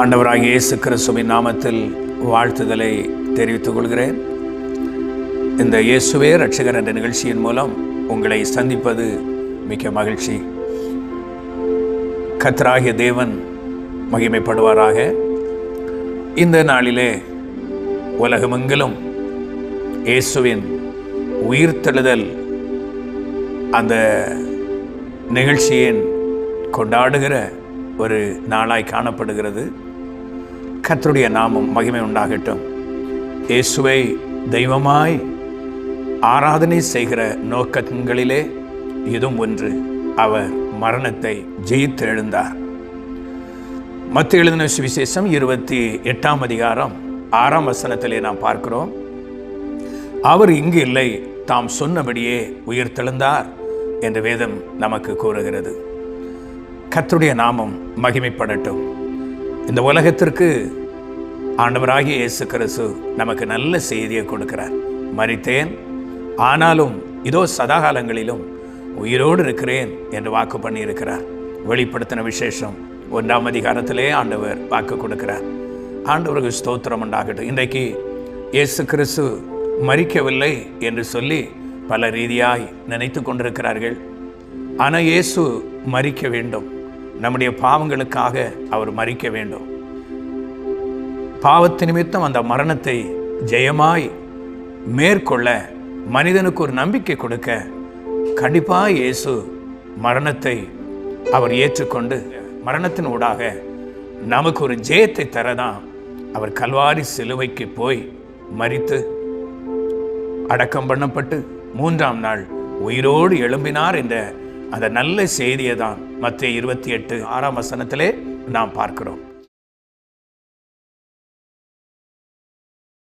ஆண்டவராகிய இயேசு கிறிஸ்துவின் நாமத்தில் வாழ்த்துதலை தெரிவித்துக் கொள்கிறேன். இந்த இயேசுவே ரட்சகர் என்ற நிகழ்ச்சியின் மூலம் உங்களை சந்திப்பது மிக்க மகிழ்ச்சி. கர்த்தராகிய தேவன் மகிமைப்படுவாராக. இந்த நாளிலே உலகமெங்கிலும் இயேசுவின் உயிர்த்தெழுதல் அந்த நிகழ்ச்சியின் கொண்டாடுகிற ஒரு நாளாய் காணப்படுகிறது. கர்த்தருடைய நாமம் மகிமை உண்டாகட்டும். இயேசுவை தெய்வமாய் ஆராதனை செய்கிற நோக்கங்களிலே இதுவும் ஒன்று. அவர் மரணத்தை ஜெயித்து எழுந்தார். மத்தேயு எழுதின சுவிசேஷம் 28ஆம் அதிகாரம் 6ஆம் வசனத்திலே நாம் பார்க்கிறோம். அவர் இங்கு இல்லை, தாம் சொன்னபடியே உயிர்த்தெழுந்தார் என்று வேதம் நமக்கு கூறுகிறது. கர்த்தருடைய நாமம் மகிமைப்படட்டும். இந்த உலகத்திற்கு ஆண்டவராகிய இயேசு கிறிஸ்து நமக்கு நல்ல செய்தியை கொடுக்கிறார். மரித்தேன், ஆனாலும் இதோ சதாகாலங்களிலும் உயிரோடு இருக்கிறேன் என்று வாக்கு பண்ணி இருக்கிறார். வெளிப்படுத்தின விசேஷம் 1ஆம் அதிகாரத்திலே ஆண்டவர் வாக்கு கொடுக்கிறார். ஆண்டவருக்கு ஸ்தோத்திரம் உண்டாகட்டும். இன்றைக்கு இயேசு கிறிஸ்து மரிக்கவில்லை என்று சொல்லி பல ரீதியாய் நினைத்து கொண்டிருக்கிறார்கள். ஆனால் இயேசு மரிக்க வேண்டும். நம்முடைய பாவங்களுக்காக அவர் மரிக்க வேண்டும். பாவத்து நிமித்தம் அந்த மரணத்தை ஜெயமாய் மேற்கொள்ள மனிதனுக்கு ஒரு நம்பிக்கை கொடுக்க கண்டிப்பாக இயேசு மரணத்தை அவர் ஏற்றுக்கொண்டு மரணத்தின் ஊடாக நமக்கு ஒரு ஜெயத்தை தரதான் அவர் கல்வாரி சிலுவைக்கு போய் மரித்து அடக்கம் பண்ணப்பட்டு 3ஆம் நாள் உயிரோடு எழும்பினார் என்ற அந்த நல்ல செய்தியை தான் மத்தேயு 28 6ஆம் வசனத்திலே நாம் பார்க்கிறோம்.